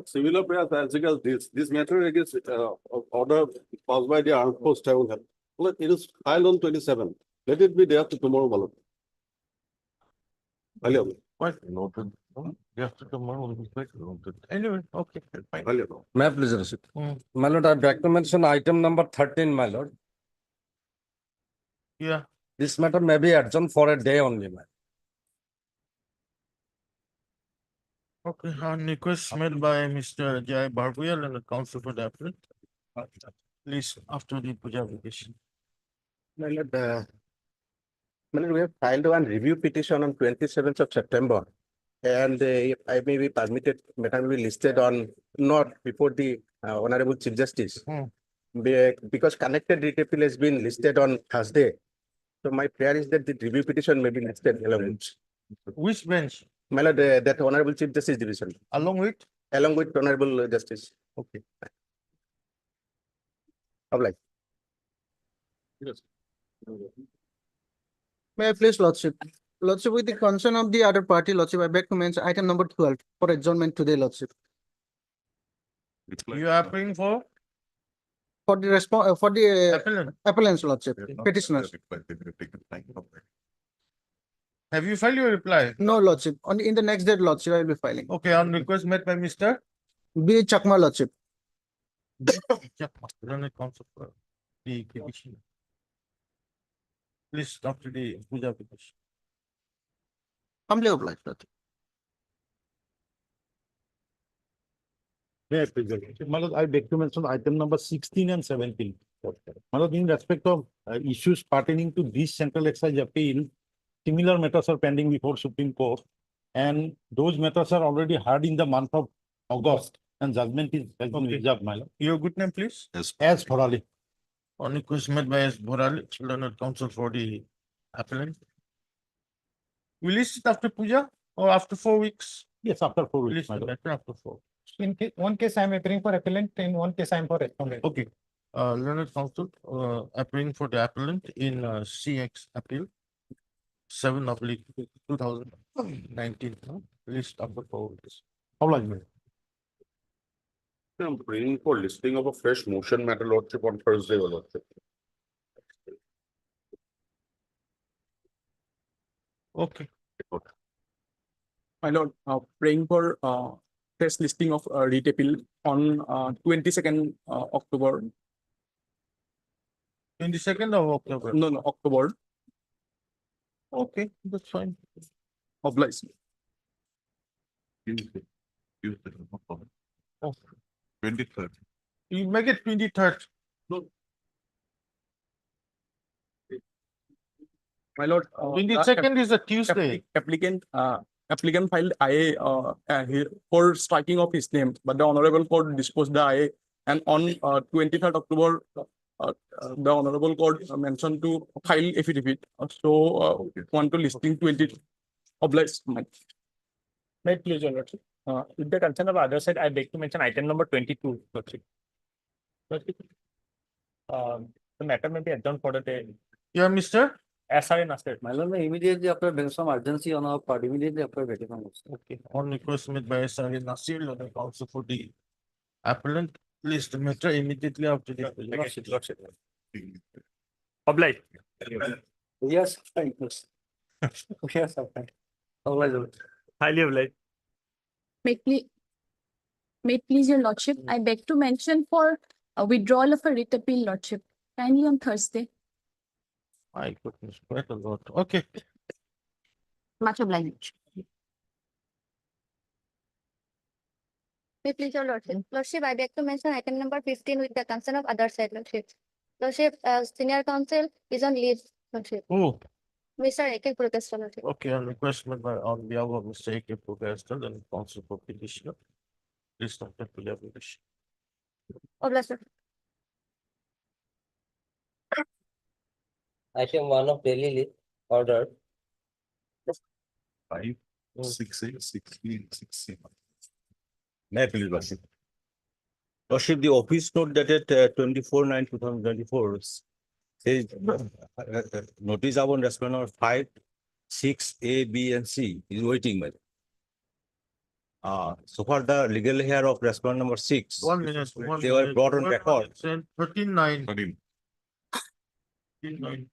Similar prayers as regards this matter against order passed by the armed force tribunal. Well, it is filed on 27. Let it be there to tomorrow, Malad. Quite noted. After tomorrow will be quite noted. Anyway, okay, fine. May I please receive? My lord, I beg to mention item number 13, my lord. Yeah, This matter may be adjourned for a day only, my. okay. On request made by Mr. Jai Barbuyal and the council for the applicant. Please, after the puja application. My lord, we have filed one review petition on 27th of September. And if I may be permitted, matter may be listed on, not before the Honorable Chief Justice. Because connected writ appeal has been listed on Thursday. So my prayer is that the review petition may be listed along with. Which bench? My lord, that Honorable Chief Justice Division, Along with? along with Honorable Justice. Okay. Oblige. May I please, Lordship? Lordship, with the concern of the other party, Lordship, I beg to mention item number 12 for adjournment today, Lordship. You are applying for For the response, for the appellant. appellants, Lordship, petitioners. Have you filed your reply? No, Lordship. In the next date, Lordship, I will be filing. Okay, on request made by Mr. B. Chakma, Lordship. Learned counsel for the petition. Please, after the puja application. Humbly obliged, Lordship. May I present? Malad, I beg to mention item number 16 and 17. Malad, in respect of issues pertaining to this central excise appeal, similar matters are pending before Supreme Court. And those matters are already heard in the month of August and judgment has been reserved, my lord. Your good name, please? As thoroughly. On request made by S. Borali, learned counsel for the appellant. Will you sit after puja or after 4 weeks? Yes, after 4 Will you weeks, my sit lord. better after 4? In one case, I am appearing for appellant, in one case, I am for respondent. Okay. Learned counsel, appearing for the appellant in CX appeal. 7 of 2019, list after 4 weeks. Oblige, my lord. I'm bringing for listing of a fresh motion matter, Lordship, on Thursday, Your Lordship. Okay. My lord, praying for test listing of writ appeal on 22nd October. 22nd of October. No, October. Okay, that's fine. Oblige. Okay. 23rd. You make it 23rd. My lord. 22nd is a Tuesday. Applicant filed IA for striking of his name, but the Honorable Court disposed the IA, and on 23rd October, the Honorable Court mentioned to file affidavit. So want to listing 20. Oblige. May it please, Your Lordship. With the concern of other side, I beg to mention item number 22, Lordship. Lordship, the matter may be adjourned for the day. Yeah, Mr. SRA Nasir. My lord, immediately after there is some urgency on our part, immediately after getting on. Okay, on request made by SRA Nasir, learned counsel for the appellant, list the matter immediately after the. Lordship. Oblige. Yes, thank you. Yes, fine. Oblige. Highly obliged. May it please your lordship, I beg to mention for a withdrawal of a writ appeal, lordship, kindly on Thursday. My goodness, quite a lot. Okay, Much obliged. May please your lordship. Lordship, I beg to mention item number 15 with the concern of other side, lordship. Lordship, senior counsel is on leave, lordship. oh, Mr. A.K. Protester, lordship. okay, on request made by on behalf of Mr. A.K. Progester and counsel for petitioner. List of the puja application. Obliged, lordship. Item 1 of daily list order. 5, 6, 8, 16, 16. May I please, Lordship? Lordship, the office note dated 24/9/2024 says notice upon respondent 5, 6, A, B, and C is waiting, madam. So far the legal heir of respondent number 6. 1 minute, 1 They were minute. brought on Word record. sent 13-9. 13-9.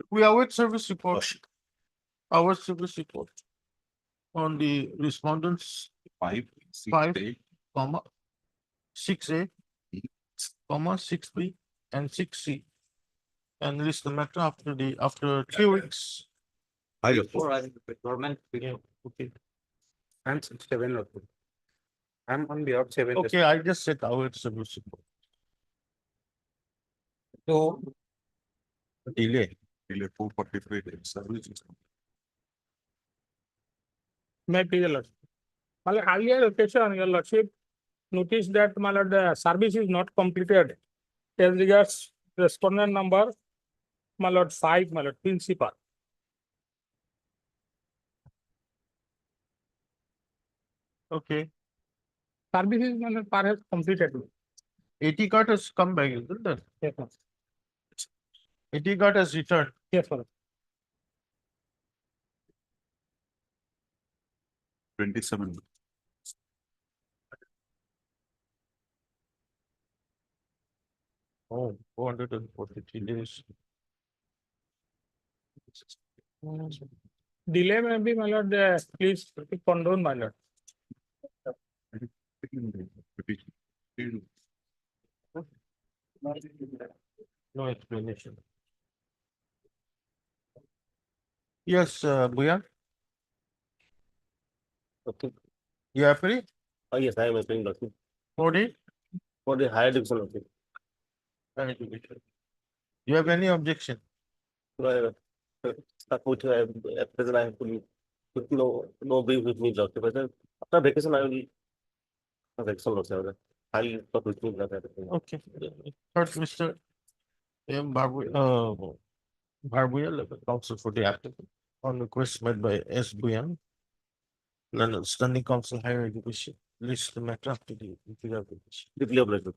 We await service report. Our service report on the respondents 5, comma, 6A, comma, 6B, and 6C. And list the matter after 3 weeks. Government. Yeah, okay. I'm 7 also. I'm on behalf of 7. Okay, I just said our service report. So, Delay. 443 days. May please, your lordship. My lord, earlier occasion, your lordship noticed that my lord, the service is not completed as regards respondent number, my lord, 5, my lord, principal. Okay. Service is, my lord, perhaps completed. 80 card has come back, isn't it? Yes, sir. 80 card has returned. Yes, sir. 27. Oh, 443 days. Delay may be, my lord, please condone, my lord. No explanation. Yes, Bhuyan, Okay. you happy Yes, I am appealing, Lordship, for the for the higher division, Lordship. You have any objection? So stuck with, at present, I have with no brief with me, Lordship. I said, after vacation, I will, vacation, Lordship. I'll talk with me. Okay. Third, Mr. M. Barbuya, counsel for the applicant, on request made by S. Bhuyan. Learned Standing Council Higher Education, list the matter after the application. Deeply obliged.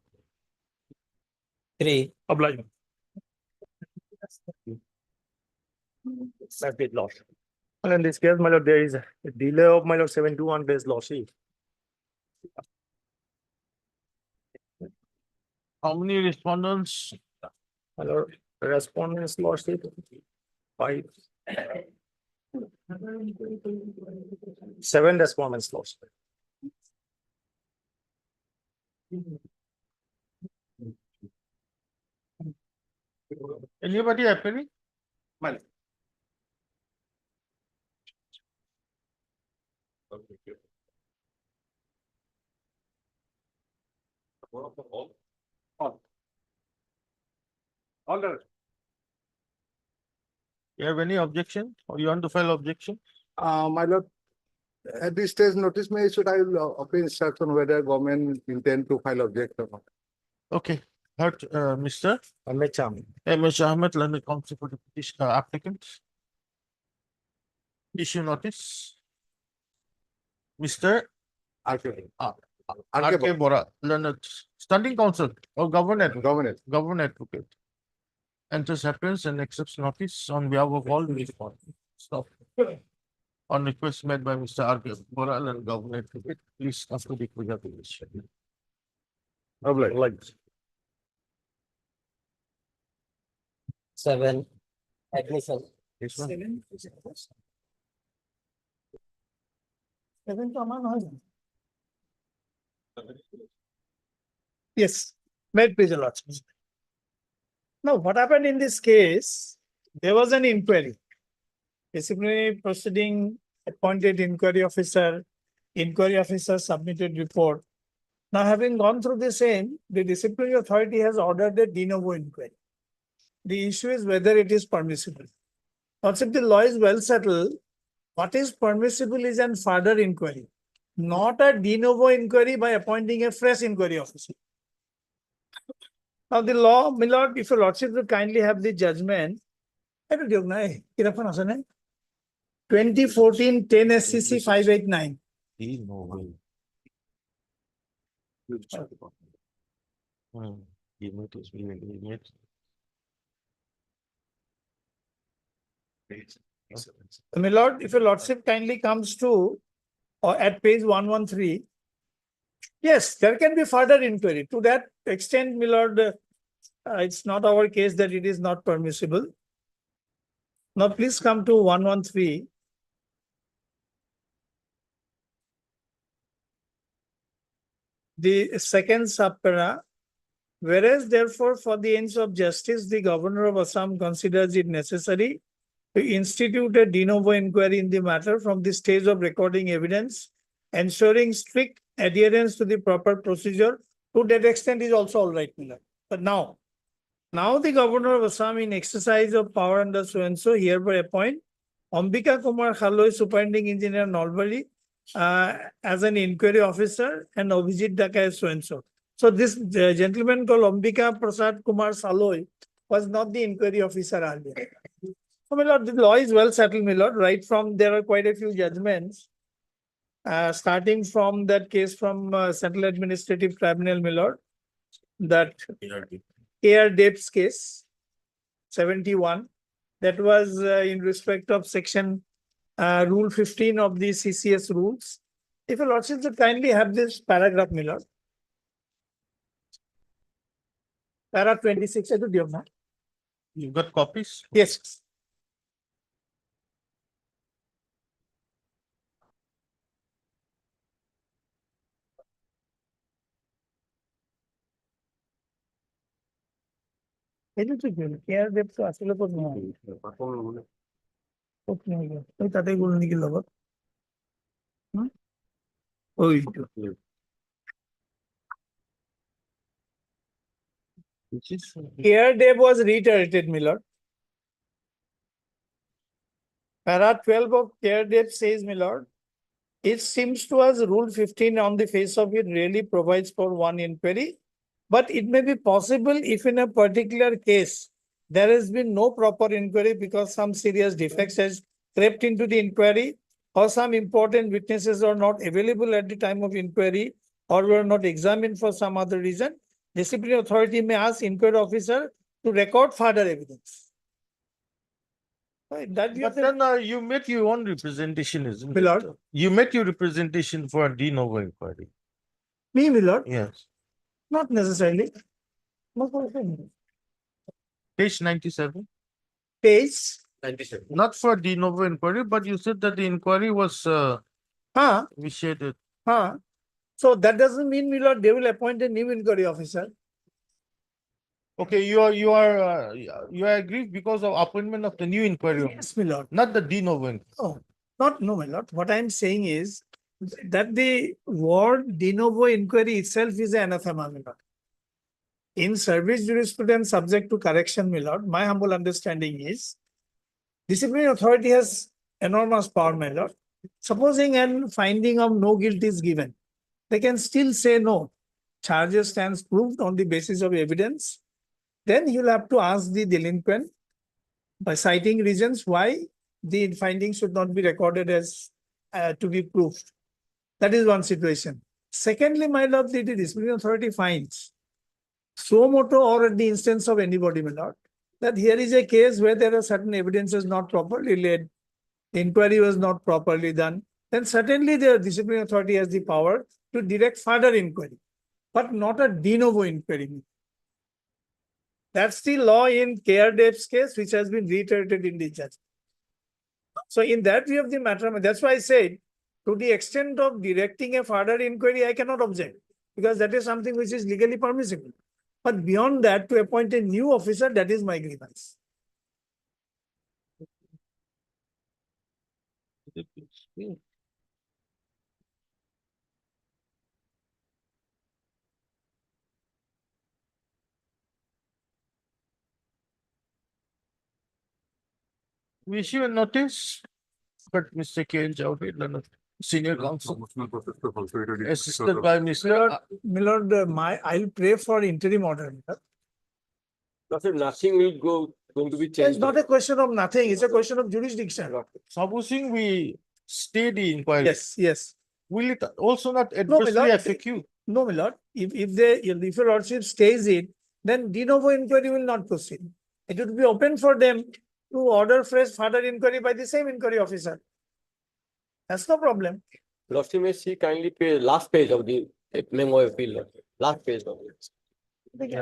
3, Oblige. That is lost. And in this case, my lord, there is a delay of my lord 71 days lordship. How many respondents? My lord, respondents lordship 5. 7 respondents lordship. Anybody appearing? Order. You have any objection or you want to file objection? My lord, at this stage, notice may issued, I will appeal instruction whether government intend to file objection or not. Okay, heard, Mr. Ahmed Cham. M.H. Ahmed, Learned Counsel for the petition applicant. Issue notice. Mr. RK. R.K. Bora, Learned Standing Counsel or Government Advocate. Enters appearance and accepts notice on behalf of all stop. On request made by Mr. R.K. Bora and Government Advocate, please after the application. Obliged. 7, admission. This one. Yes, may it please your lordship. Now, what happened in this case, there was an inquiry. Disciplinary proceeding, appointed inquiry officer submitted report. Now, having gone through the same, the disciplinary authority has ordered a de novo inquiry. The issue is whether it is permissible. Also, if the law is well settled, what is permissible is an further inquiry, not a de novo inquiry by appointing a fresh inquiry officer. Now the law, my lord, if your lordship will kindly have the judgment, I will give 2014 10 SCC 589. My lord, if your lordship kindly comes to or at page 113. Yes, there can be further inquiry. To that extent, my lord, it's not our case that it is not permissible. Now please come to 113. The second subpara. Whereas therefore, for the ends of justice, the governor of Assam considers it necessary to institute a de novo inquiry in the matter from the stage of recording evidence, ensuring strict adherence to the proper procedure. To that extent is also all right, Miller. But now the governor of Assam, in exercise of power under so-and-so, hereby appoint Ambika Kumar Khaloi, superintending engineer Nalbari, as an inquiry officer, and Abhijit Daka as so-and-so. So this gentleman called Ambika Prasad Kumar Saloi was not the inquiry officer earlier. So, my lord, the law is well settled, my lord. Right from there are quite a few judgments, starting from that case from Central Administrative Tribunal, my lord, that K.R. Deb's case, 71, that was in respect of section rule 15 of the CCS rules. If your lordship would kindly have this paragraph, my lord. Para 26, I do you have that? You got copies? Yes. KR Deb তো আসলে তো নয়। ওই তাতে গুলো নাকি লগত? ওইটো। KR Deb was reiterated, my lord. Para 12 of KR Deb says, my lord, it seems to us rule 15 on the face of it really provides for one inquiry, but it may be possible if in a particular case there has been no proper inquiry because some serious defects has crept into the inquiry, or some important witnesses are not available at the time of inquiry, or were not examined for some other reason. Disciplinary authority may ask inquiry officer to record further evidence. Right, that But then you met your own representation, isn't My it? lord. You met your representation for a de novo inquiry. Me, my lord? Yes. Not necessarily. No problem. Page 97. Page 97. Not for de novo inquiry, but you said that the inquiry was initiated. So that doesn't mean, my lord, they will appoint a new inquiry officer. Okay, you are aggrieved because of appointment of the new inquiry, Yes, my lord. not the de novo inquiry. No, my lord. What I'm saying is that the word de novo inquiry itself is an anathema, my lord. In service jurisprudence subject to correction, my lord, my humble understanding is disciplinary authority has enormous power, my lord. Supposing an finding of no guilt is given, they can still say no. Charges stands proved on the basis of evidence. Then you'll have to ask the delinquent by citing reasons why the findings should not be recorded as to be proved. That is one situation. Secondly, my lord, the disciplinary authority finds so moto or at the instance of anybody, my lord, that here is a case where there are certain evidences not properly laid, the inquiry was not properly done, then certainly the disciplinary authority has the power to direct further inquiry, but not a de novo inquiry. That's the law in KR Deb's case, which has been reiterated in the judgment. So in that view of the matter, that's why I said, to the extent of directing a further inquiry, I cannot object, because that is something which is legally permissible. But beyond that, to appoint a new officer, that is my grievance. We issue a notice, but Mr. K. Jawed, senior counsel, assisted by Mr. Milord, I'll pray for interim order. Nothing will going to be It's changed. not a question of nothing, it's a question of jurisdiction. Supposing we stay the inquiry. Yes. Will it also not No, my adversely lord, affect you? No, my lord. If your lordship stays it, then de novo inquiry will not proceed. It would be open for them to order fresh further inquiry by the same inquiry officer. That's no problem. Lordship, may she kindly pay last page of the memo appeal, Lordship. Last page of it. দেখে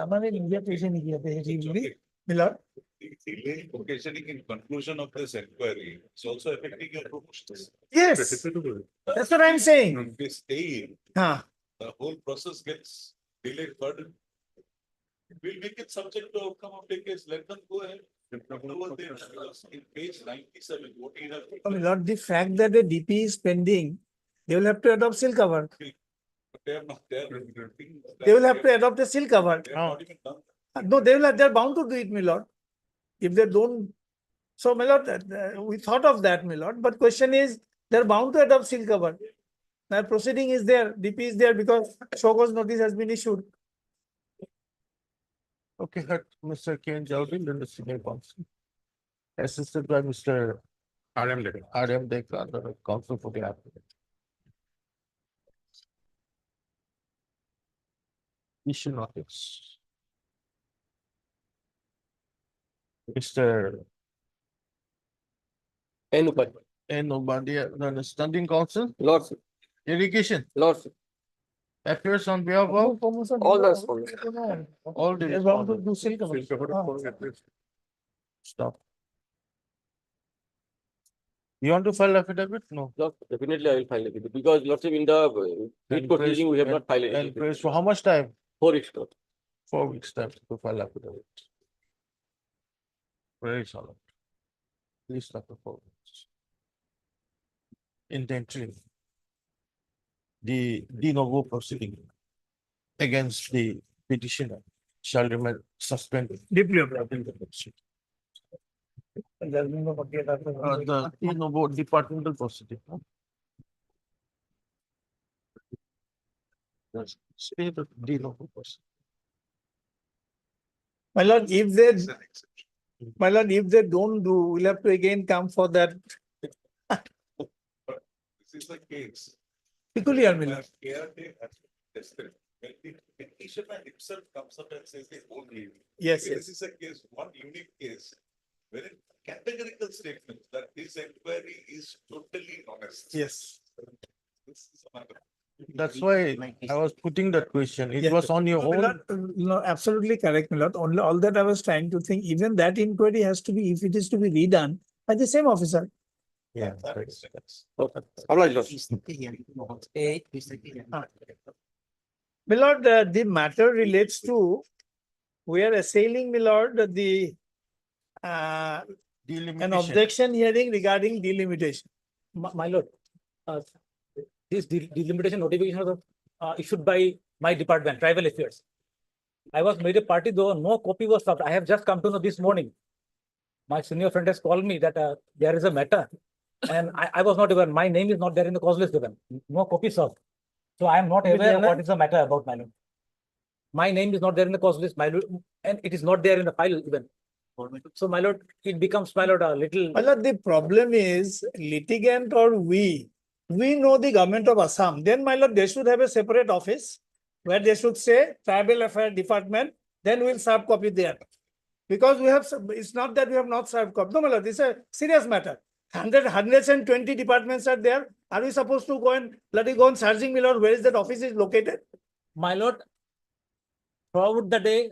আমাদের India পেশে নিয়ে গিয়ে মিলন Occasioning in conclusion of this inquiry, it's also affecting your promotions. Yes, that's what I'm saying. If they stay in, Huh. the whole process gets delayed further. We'll make it subject to outcome of the case, let them go ahead. Over there, because in page 97, what you have. I mean, Lord, the fact that the DP is pending, they will have to adopt seal cover. They are not there. They will have to adopt the seal cover. They have not even done. No, they're bound to do it, my lord. If they don't, so my lord, we thought of that, my lord, but question is, they're bound to adopt seal cover. Now proceeding is there, DP is there because show cause notice has been issued. Okay, that Mr. Ken Jalvin, then the senior counsel. Assisted by Mr. R.M. Dekar, the counsel for the applicant. Issue notice. Mr. N. Ubadia, the standing counsel, Lordship, irrigation, Lordship, appears on behalf of all the respondents. all the They're bound to respondents. do seal cover. Stop. You want to file affidavit? No. Lordship, definitely I will file it because Lordship in the And proceeding, we have not filed And it. praise for how much time? 4 weeks. Lord. 4 weeks time to file affidavit. Very solid. Please stop the 4 weeks. Intentionally. The de novo proceeding against the petitioner shall remain suspended. Deeply obliged. There's been no forget after. The de novo departmental proceeding. no? Just say the de novo proceeding. My lord, if they, my lord, if they don't do, we'll have to again come for that This is the case. peculiar, my lord. When the petitioner himself comes up and says they won't leave. Yes, This yes. is a case, one unique case, very categorical statement that this inquiry is totally honest. Yes. This is a matter. That's why I was putting that question. It Yes. was on your No, my own. lord, no, absolutely correct, my lord. Only all that I was trying to think, even that inquiry has to be, if it is to be redone by the same officer. Yeah. That right. makes sense. Obliged, Lordship. My lord, the matter relates to, we are assailing, my lord, the an Delimitation. objection hearing regarding delimitation. My lord, this delimitation notification was issued by my department, tribal affairs. I was made a party, though no copy was served. I have just come to know this morning. My senior friend has called me that there is a matter, and I was not aware. My name is not there in the cause list given. No copy served. So I am not aware of what is the matter about, my lord. My name is not there in the cause list, my lord, and it is not there in the file even. So, my lord, it becomes, my lord, a little. My lord, the problem is litigant or we know the government of Assam. Then, my lord, they should have a separate office where they should say tribal affair department, then we'll serve copy there. Because we have, it's not that we have not served copy. No, my lord, this is a serious matter. 120 departments are there. Are we supposed to go and searching, my lord, where is that office is located? My lord, throughout the day,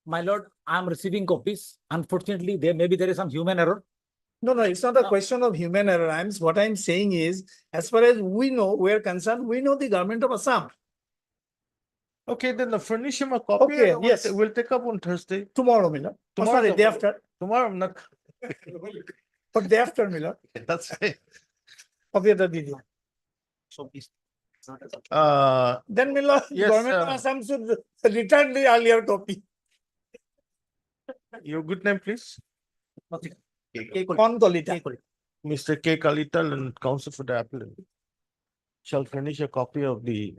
my lord, I am receiving copies. Unfortunately, maybe there is some human error. No, it's not a question of human error. What I'm saying is, as far as we know, we are concerned, we know the government of Assam. Okay, then furnish him a copy. Okay, and yes. We'll take up on Thursday. Tomorrow, Miller. Tomorrow, Sorry, day after. Tomorrow, I'm not. But day after, Miller. That's it. Copy of the video. Then, Miller, Yes, government of Assam should return the earlier copy. Your good name, please. On Kolita. Mr. K. Kalital and counsel for the appellant shall furnish a copy of the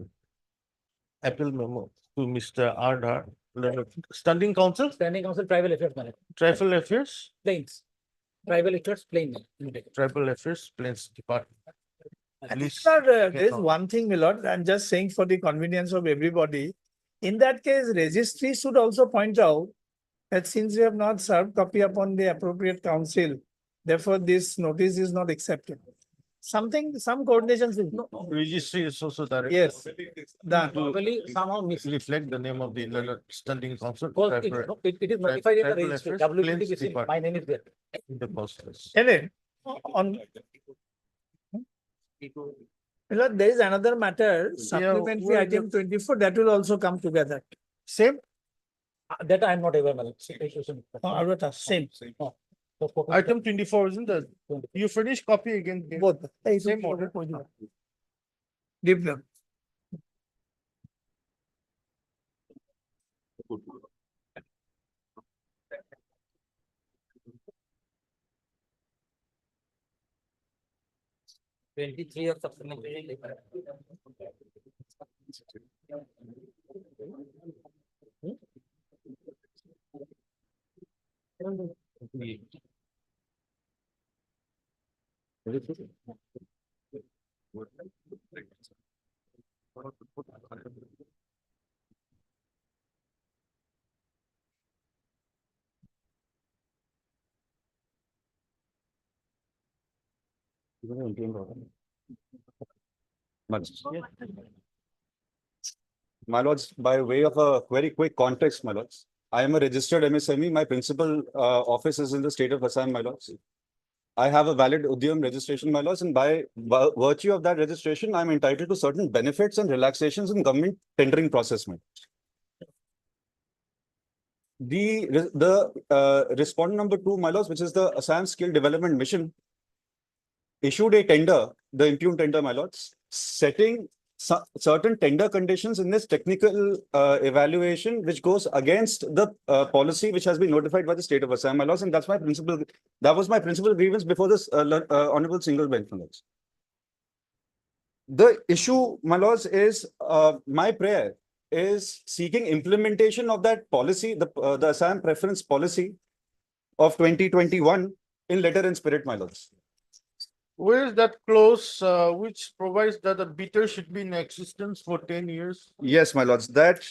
appeal memo to Mr. R. Leonard. Standing counsel, Standing council, tribal affairs, my lord. tribal affairs, Plains. Tribal affairs, plain. Limited. tribal affairs, plains department. Please Sir, get there is on. one thing, Milord, I'm just saying for the convenience of everybody. In that case, registry should also point out that since we have not served copy upon the appropriate council, therefore this notice is not accepted. some coordinations is Registry is also directed. yes, done. Normally somehow miss. Reflect the name of the standing council. Because it is notified in the Tribal registry, Affairs, Claims WPTBC, my name is there. in the first place. Anyway, on Milord, there is another matter, supplementary where item 24, that will also come together. Same, That I am not aware, Malak. same. Item 24, isn't it? You finish copy again. here. Both. Same order. Develop. Twenty-three of supplementary. My lords, by way of a very quick context, my lords, I am a registered MSME. My principal office is in the state of Assam, my lords. I have a valid Udyam registration, my lords, and by virtue of that registration, I am entitled to certain benefits and relaxations in government tendering process. My lords. The respondent number 2, my lords, which is the Assam Skill Development Mission, issued a tender, the impugned tender, my lords, setting certain tender conditions in this technical evaluation, which goes against the policy which has been notified by the state of Assam, my lords, and that was my principal grievance before this honorable single bench, my lords. The issue, my lords, is my prayer is seeking implementation of that policy, the Assam preference policy of 2021 in letter and spirit, my lords. Where is that clause which provides that the bidder should be in existence for 10 years? Yes, my lords, that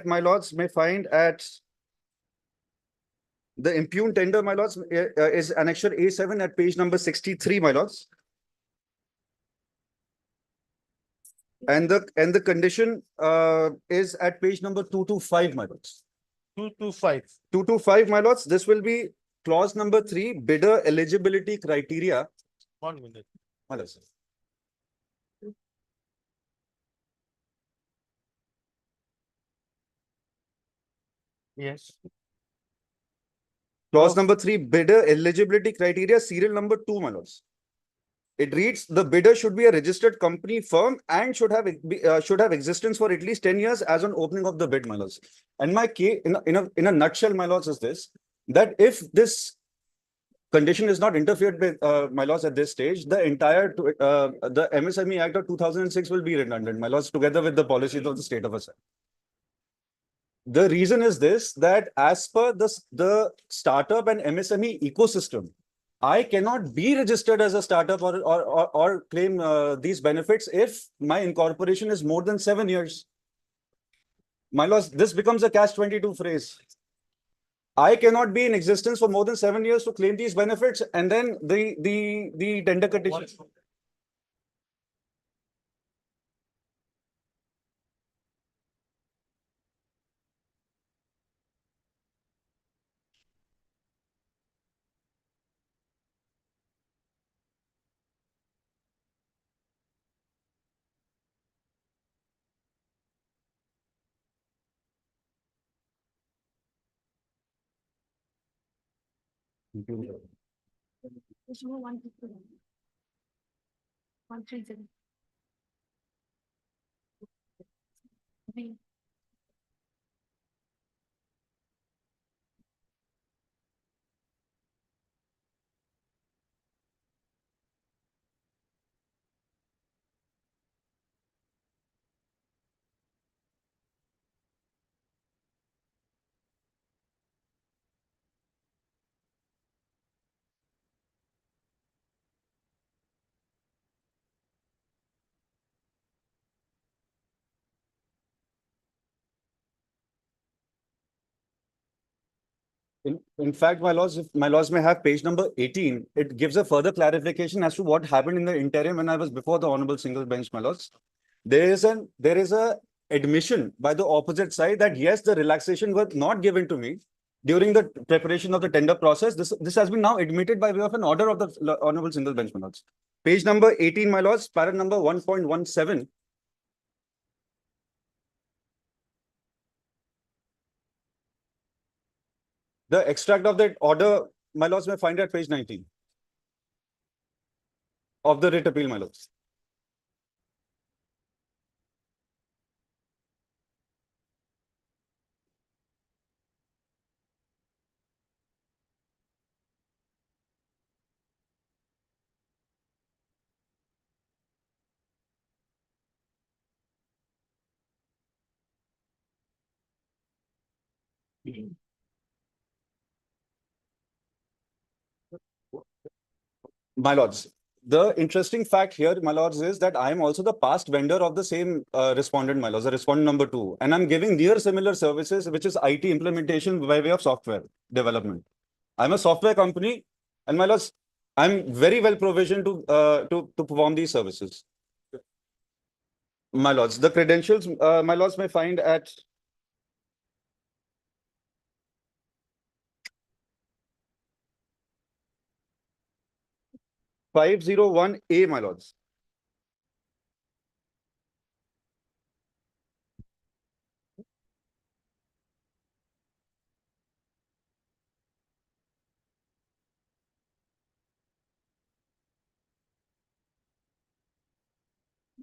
my lords may find at the impugned tender, my lords, is annexure A7 at page number 63, my lords. And the condition is at page number 225, my lords. 225. 225, my lords. This will be clause number 3, bidder eligibility criteria. 1 minute. My lords. Yes. Clause number 3, bidder eligibility criteria, serial number 2, my lords. It reads, the bidder should be a registered company firm and should have existence for at least 10 years as on opening of the bid, my lords. And my key, in a nutshell, my lords, is this, that if this condition is not interfered with, my lords, at this stage, the entire the MSME Act of 2006 will be redundant, my lords, together with the policies of the state of Assam. The reason is this, that as per the startup and MSME ecosystem, I cannot be registered as a startup or claim these benefits if my incorporation is more than 7 years. My lords, this becomes a catch-22 phrase. I cannot be in existence for more than 7 years to claim these benefits, and then the tender condition. Issue 130. In fact, my lords, if my lords may have page number 18, it gives a further clarification as to what happened in the interim when I was before the honorable single bench, my lords. There is a admission by the opposite side that yes, the relaxation was not given to me during the preparation of the tender process. This has been now admitted by way of an order of the honorable single bench, my lords. Page number 18, my lords, para number 1.17. The extract of that order, my lords, may find at page 19 of the writ appeal, my lords. My lords, the interesting fact here, my lords, is that I am also the past vendor of the same respondent, my lords, the respondent number 2. And I'm giving near similar services, which is IT implementation by way of software development. I'm a software company, and my lords, I'm very well provisioned to perform these services. My lords, the credentials, my lords may find at 501A, my lords.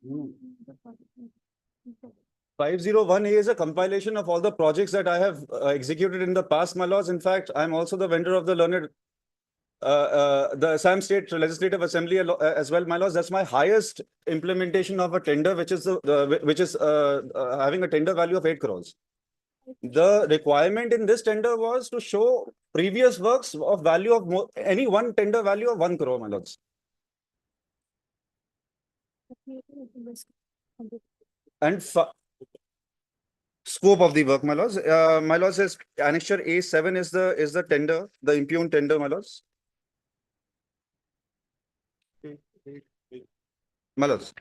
Hmm. 501A is a compilation of all the projects that I have executed in the past, my lords. In fact, I'm also the vendor of the learned the Assam State Legislative Assembly as well, my lords. That's my highest implementation of a tender, which is having a tender value of 8 crores. The requirement in this tender was to show previous works of value of any one tender value of 1 crore, my lords. And scope of the work, my lords. My lords, is annexure A7 is the tender, the impugned tender, my lords. My lords.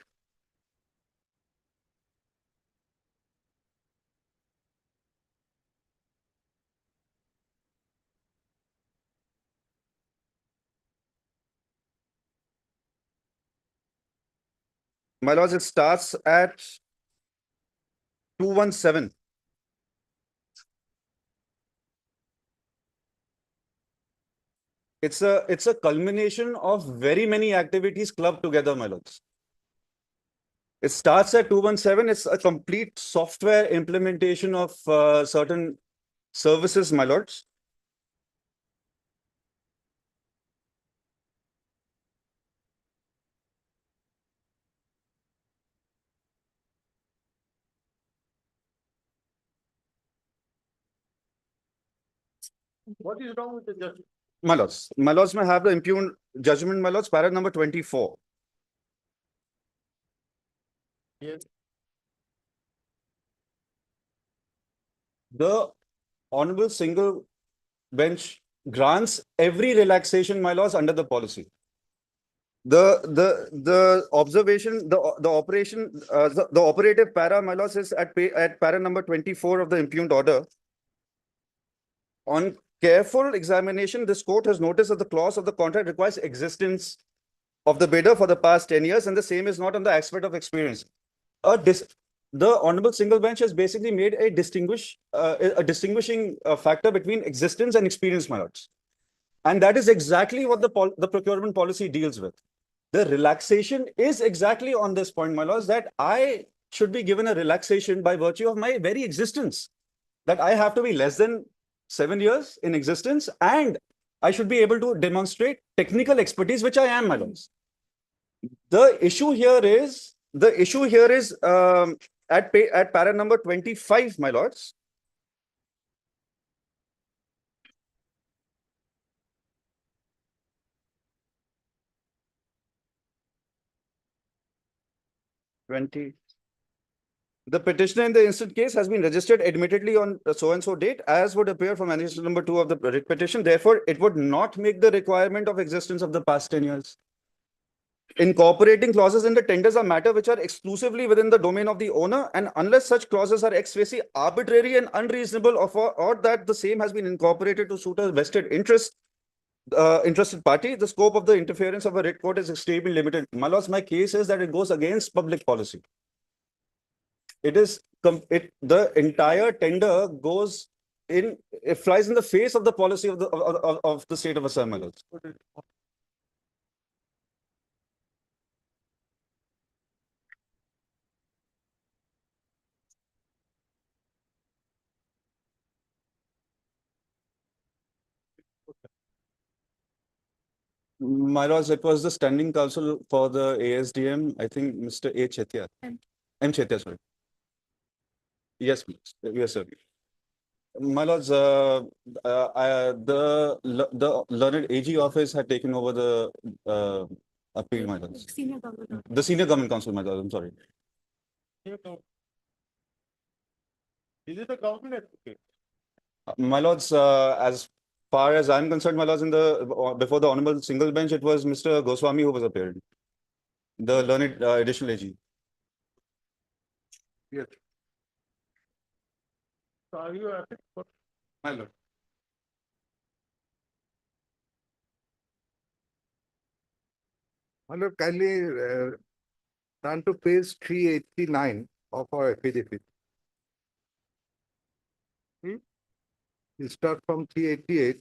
My lords, it starts at 217. It's a culmination of very many activities clubbed together, my lords. It starts at 217. It's a complete software implementation of certain services, my lords. What is wrong with the judgment? My lords. My lords may have the impugned judgment, my lords, para number 24. Yes. The honorable single bench grants every relaxation, my lords, under the policy. The observation, the operation, the operative para, my lords, is at para number 24 of the impugned order. On careful examination, this court has noticed that the clause of the contract requires existence of the bidder for the past 10 years, and the same is not on the aspect of experience. The honorable single bench has basically made a distinguishing factor between existence and experience, my lords. And that is exactly what the procurement policy deals with. The relaxation is exactly on this point, my lords, that I should be given a relaxation by virtue of my very existence. That I have to be less than 7 years in existence, and I should be able to demonstrate technical expertise, which I am, my lords. The issue here is at para number 25, my lords. The petitioner in the instant case has been registered admittedly on so and so date, as would appear from annexation number 2 of the writ petition. Therefore, it would not make the requirement of existence of the past 10 years. Incorporating clauses in the tenders are matter which are exclusively within the domain of the owner, and unless such clauses are ex facie arbitrary and unreasonable, or that the same has been incorporated to suit a vested interest, interested party, the scope of the interference of a writ court is extremely limited. My lords, my case is that it goes against public policy. It is the entire tender goes in, it flies in the face of the policy of the state of Assam, my lords. My lords, it was the standing counsel for the ASDM, I think Mr. A. Chetia. M. Chetia, sorry. Yes, please. Yes, sir. My lords, the learned AG office had taken over the appeal, my lords. The senior government counsel, my lords, I'm sorry. Is it a government advocate? My lords, as far as I'm concerned, my lords, before the honorable single bench, it was Mr. Goswami who was appearing. The learned additional AG. Yes. So are you happy? My lord. My lord, kindly turn to page 389 of our affidavit. You start from 388,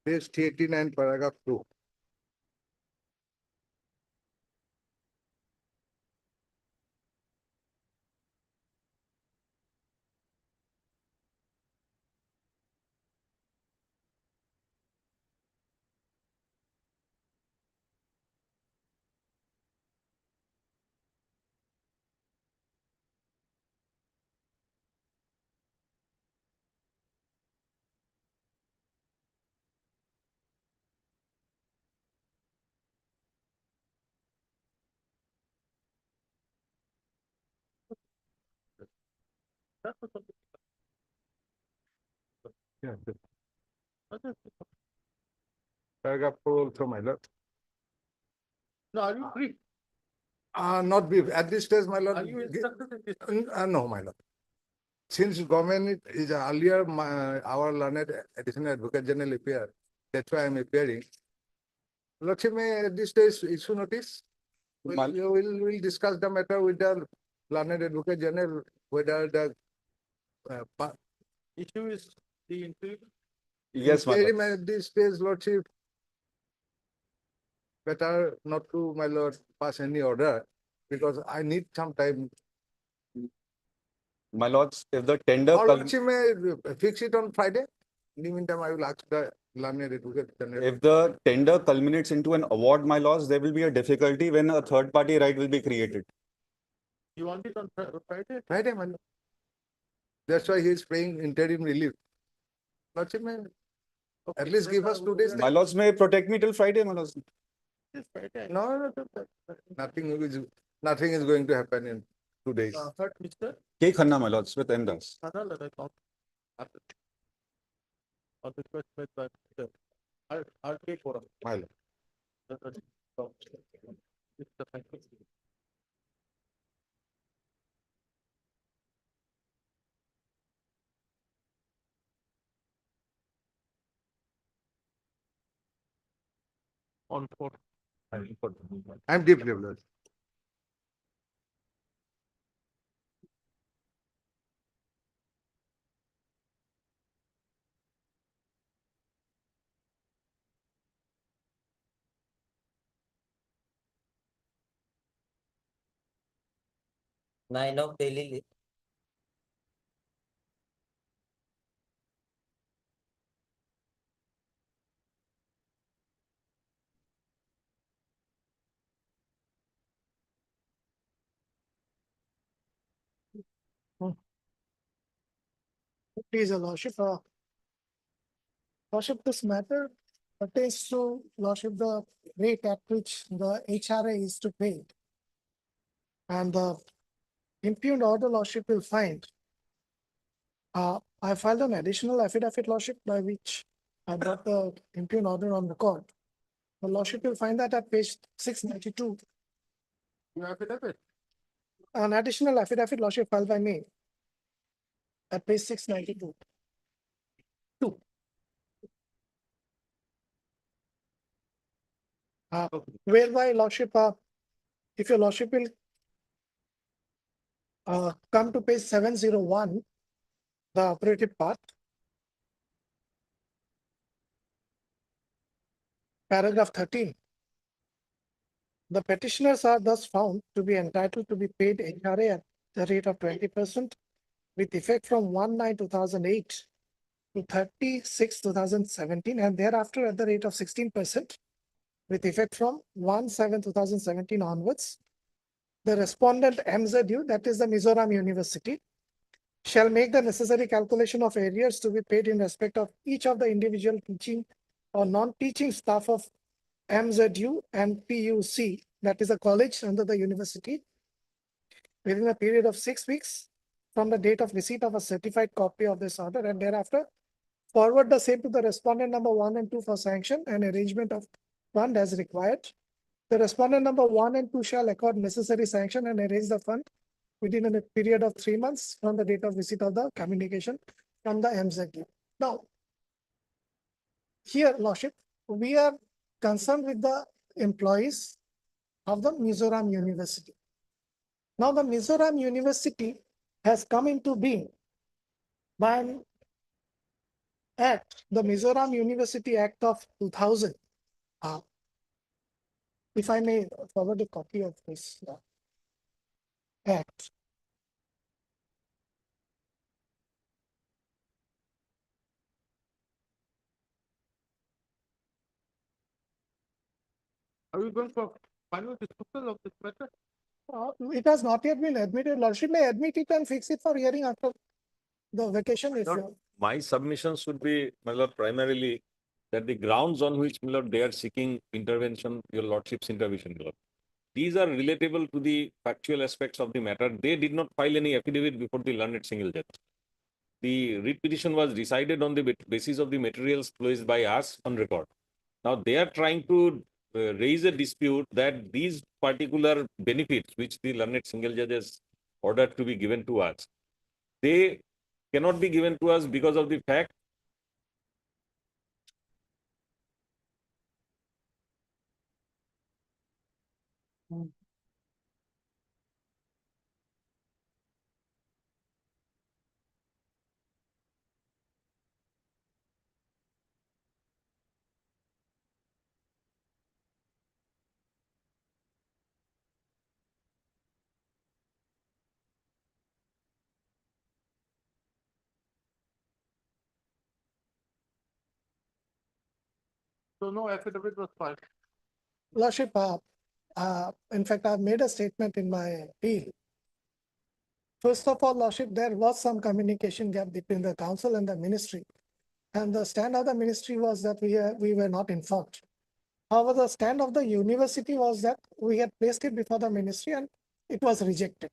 page 389, paragraph 2. Yeah. Paragraph 4 also, my lord. No, are you free? Not brief. At this stage, my lord. Are you instructed in this? No, my lord. Since government is earlier, our learned additional advocate general appeared. That's why I'm appearing. Lordship may at this stage issue notice. We'll discuss the matter with the learned advocate general, whether the Issue is the interview. Yes, my lord. at this stage, Lordship, better not to, my lord, pass any order, because I need some time. My lords, if the tender. Or Lordship may fix it on Friday. In the meantime, I will ask the learned advocate general. If the tender culminates into an award, my lords, there will be a difficulty when a third party right will be created. You want it on Friday? Friday, my lord. That's why he is paying interim relief. Lordship may at least give us 2 days. My lords may protect me till Friday, my lords. No, nothing is going to happen in 2 days. Third, Mr. K. Khanna, my lords, with M. Das. On request made by Mr. R.K. Forum. My lord. On four. I'm deeply blessed. Nine of daily list. Please, Lordship, Lordship, this matter pertains to Lordship, the rate at which the HRA is to pay. And the impugned order, Lordship will find. I filed an additional affidavit, Lordship, by which I brought the impugned order on record. The Lordship will find that at page 692. You affidavit. An additional affidavit, Lordship, filed by me at page 692. Whereby Lordship, if your Lordship will come to page 701, the operative part, paragraph 13. The petitioners are thus found to be entitled to be paid HRA at the rate of 20% with effect from 1/9/2008 to 30/6/2017 and thereafter at the rate of 16% with effect from 1/7/2017 onwards. The respondent MZU, that is the Mizoram University, shall make the necessary calculation of arrears to be paid in respect of each of the individual teaching or non-teaching staff of MZU and PUC, that is a college under the university, within a period of 6 weeks from the date of receipt of a certified copy of this order, and thereafter forward the same to the respondent number 1 and 2 for sanction and arrangement of fund as required. The respondent number 1 and 2 shall accord necessary sanction and arrange the fund within a period of 3 months from the date of receipt of the communication from the MZU. Now, here, Lordship, we are concerned with the employees of the Mizoram University. Now, the Mizoram University has come into being by an act, the Mizoram University Act of 2000. If I may forward a copy of this act. Are we going for final disposal of this matter? It has not yet been admitted. Lordship may admit it and fix it for hearing after the vacation. If you My submission should be, my lord, primarily that the grounds on which, my lord, they are seeking intervention, your lordship's intervention, my lord. These are relatable to the factual aspects of the matter. They did not file any affidavit before the learned single judge. The writ petition was decided on the basis of the materials placed by us on record. Now they are trying to raise a dispute that these particular benefits which the learned single judge has ordered to be given to us, they cannot be given to us because of the fact So no affidavit was filed. Lordship, in fact, I've made a statement in my appeal. First of all, Lordship, there was some communication gap between the council and the ministry. And the stand of the ministry was that we were not informed. However, the stand of the university was that we had placed it before the ministry and it was rejected.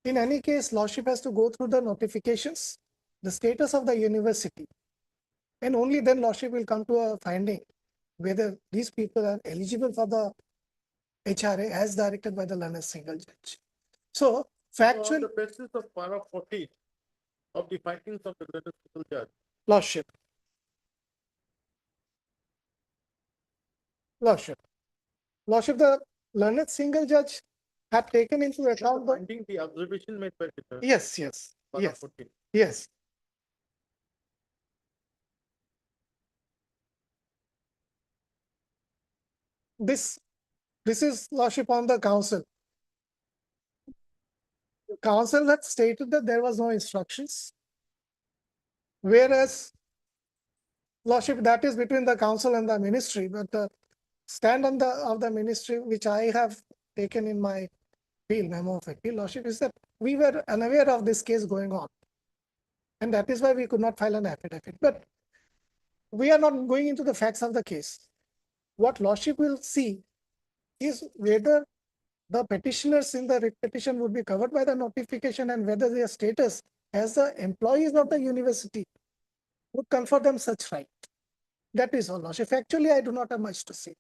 In any case, Lordship has to go through the notifications, the status of the university, and only then Lordship will come to a finding whether these people are eligible for the HRA as directed by the learned single judge. So, factual. On the basis of para 14 of the findings of the learned single judge. Lordship. Lordship, the learned single judge had taken into account the Finding the observation made by the judge. yes. Para 14. Yes. This is Lordship on the council. The council had stated that there was no instructions. Whereas Lordship, that is between the council and the ministry, but the stand on of the ministry, which I have taken in my appeal, memo of appeal, Lordship, is that we were unaware of this case going on. And that is why we could not file an affidavit. But we are not going into the facts of the case. What Lordship will see is whether the petitioners in the writ petition would be covered by the notification and whether their status as the employees of the university would confer them such right. That is all, Lordship. Actually, I do not have much to say.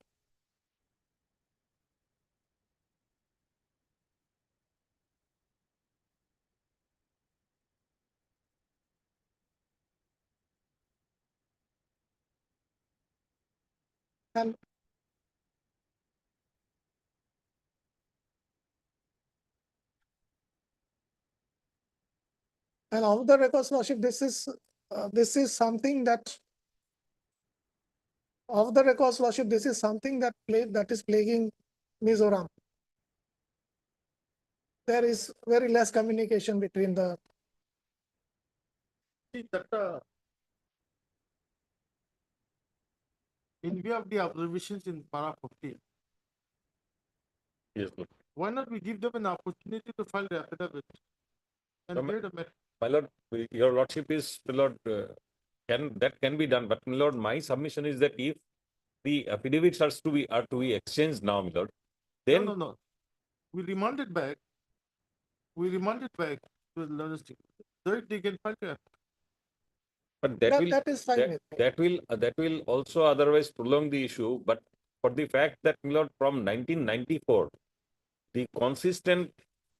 And off the records, Lordship, this is something that off the records, Lordship, this is something that is plaguing Mizoram. There is very less communication between the. See that in view of the observations in para 14, Yes, Lord. why not we give them an opportunity to file the affidavit and No, create a matter? My lord, your lordship is, my lord, can be done, but my lord, my submission is that if the affidavits are to be exchanged now, my lord, then No. We remand it back. We remand it back to the logistic. So they can file the but that is fine with me. that will also otherwise prolong the issue. But for the fact that, my lord, from 1994, the consistent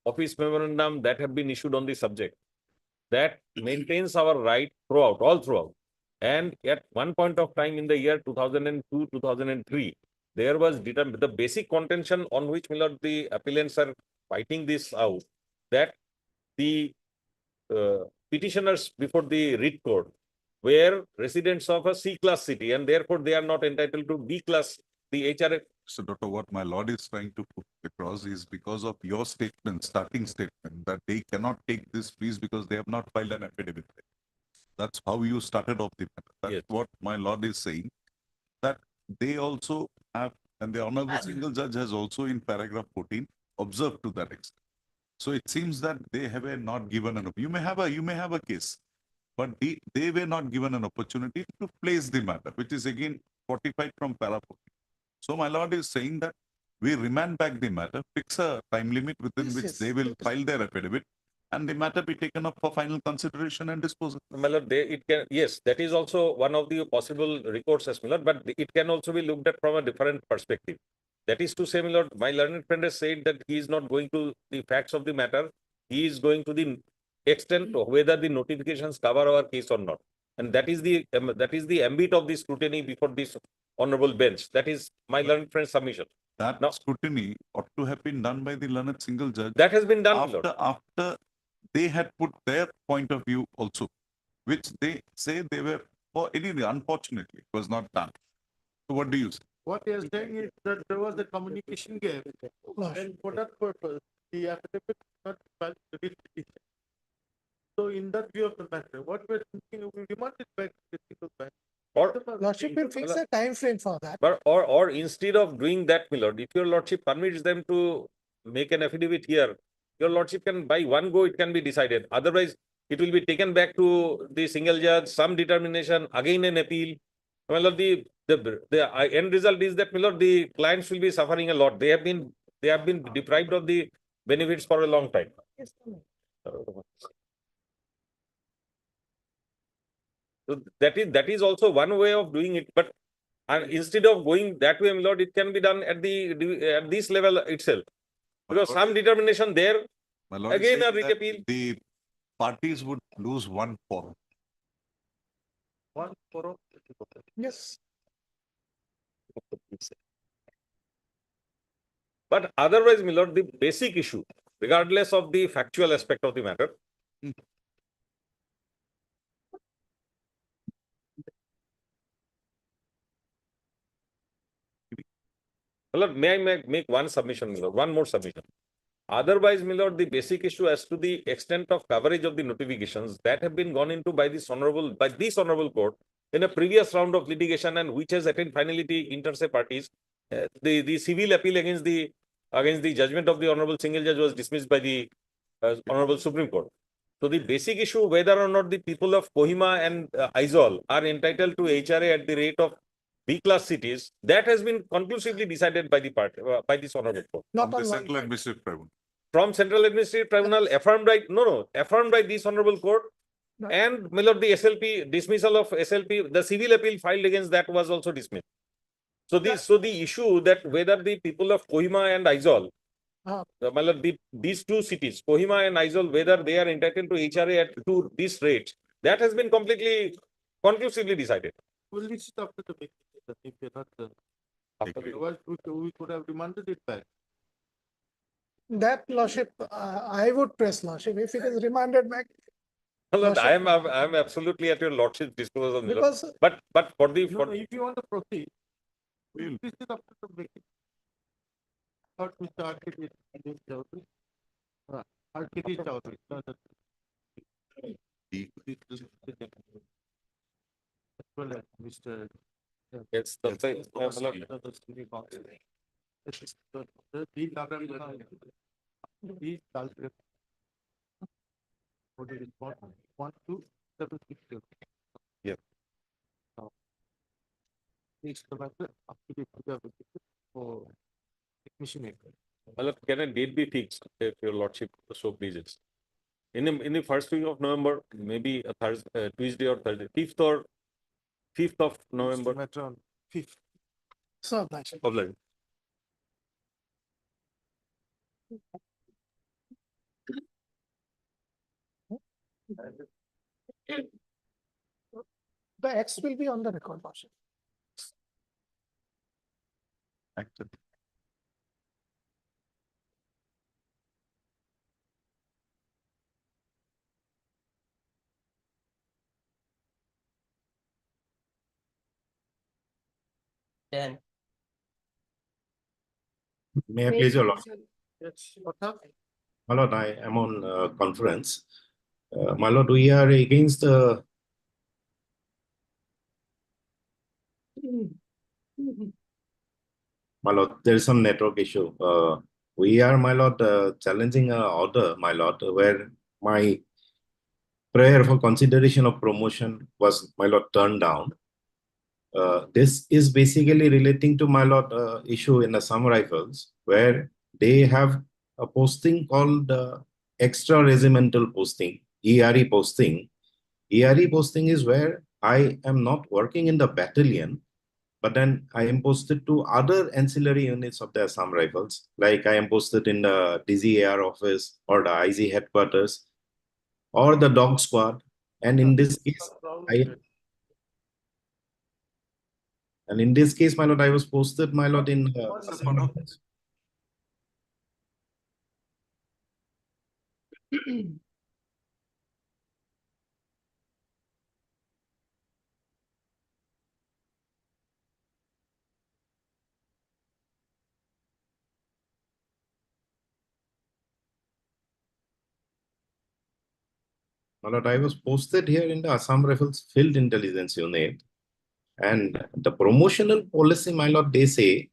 office memorandum that have been issued on the subject that maintains our right all throughout. And at one point of time in the year 2002, 2003, there was the basic contention on which, my lord, the appellants are fighting this out, that the petitioners before the writ court were residents of a C-class city, and therefore they are not entitled to B-class. The HRA. So, Doctor, what my lord is trying to put across is because of your statement, starting statement, that they cannot take this please because they have not filed an affidavit. That's how you started off the matter. That's Yes. what my lord is saying, that they also have, and the honorable single judge has also in paragraph 14 observed to that extent. So it seems that they have not given an, you may have a case, but they were not given an opportunity to place the matter, which is again 45 from para 14. So my lord is saying that we remand back the matter, fix a time limit within which they will file their affidavit, and the matter be taken up for final consideration and disposal. My lord, yes, that is also one of the possible recourses, my lord, but it can also be looked at from a different perspective. That is to say, my lord, my learned friend has said that he is not going to the facts of the matter. He is going to the extent of whether the notifications cover our case or not. And that is the ambit of the scrutiny before this honorable bench. That is my learned friend's submission. That scrutiny ought to have been done by the learned single judge. That has been done, my lord. After they had put their point of view also, which they say they were, for anyway, unfortunately, it was not done. So what do you say? What he is saying is that there was a communication gap, and for that purpose, the affidavit not filed the writ petition. So in that view of the matter, what we're thinking, we remand it back to the single bench. Lordship will fix a time frame for that. But or instead of doing that, my lord, if your lordship permits them to make an affidavit here, your lordship can by one go it can be decided. Otherwise, it will be taken back to the single judge, some determination, again an appeal. My lord, the end result is that, my lord, the clients will be suffering a lot. They have been deprived of the benefits for a long time. So that is also one way of doing it, but instead of going that way, my lord, it can be done at this level itself, because some determination there. My lord, Again, a says writ that appeal. the parties would lose one forum. One forum. Yes. But otherwise, my lord, the basic issue, regardless of the factual aspect of the matter, my lord, may I make one submission, my lord, one more submission. Otherwise, my lord, the basic issue as to the extent of coverage of the notifications that have been gone into by this honorable court in a previous round of litigation, and which has attained finality inter se parties, the civil appeal against the judgment of the honorable single judge was dismissed by the honorable Supreme Court. So the basic issue, whether or not the people of Kohima and Aizawl are entitled to HRA at the rate of B-class cities, that has been conclusively decided by the by this honorable court. From the Central Administrative Tribunal. From Central Administrative Tribunal, affirmed by, affirmed by this honorable court. And my lord, the SLP, dismissal of SLP, the civil appeal filed against that was also dismissed. So the issue that whether the people of Kohima and Aizawl, my lord, these two cities, Kohima and Aizawl, whether they are entitled to HRA to this rate, that has been completely, conclusively decided. Will we stop at the big, if you're not, otherwise we could have demanded it back. That lordship, I would press lordship if it is remanded back. My lord, I am absolutely at your lordship's disposal, my lord. Because But for the, No, if you want to proceed, we'll this is up to the big. Thought we started with this Chowdhury. RKT Chowdhury. No, that's- As well as Mr. yes, that's it. My lord. These calculations. What is important? 1, 2, 7, 6, 7. Yeah. Needs to have the up to date for technician. My lord, can a date be fixed if your lordship so pleases? In the first week of November, maybe a Thursday, Tuesday or Thursday, 5th of November. Matter on 5th. so lordship. Of like, The X will be on the record, lordship. Acted. Ten. May I please your lordship? Yes, what up? My lord, I am on conference. My lord, we are against the my lord, there is some network issue. We are, my lord, challenging a order, my lord, where my prayer for consideration of promotion was, my lord, turned down. This is basically relating to, my lord, issue in Assam Rifles, where they have a posting called extra regimental posting, ERE posting. ERE posting is where I am not working in the battalion, but then I am posted to other ancillary units of the Assam Rifles, like I am posted in the DGAR office or the IG headquarters or the dog squad. And in this case, my lord, I was posted, my lord, in Assam Rifles. My lord, I was posted here in the Assam Rifles Field Intelligence Unit. And the promotional policy, my lord, they say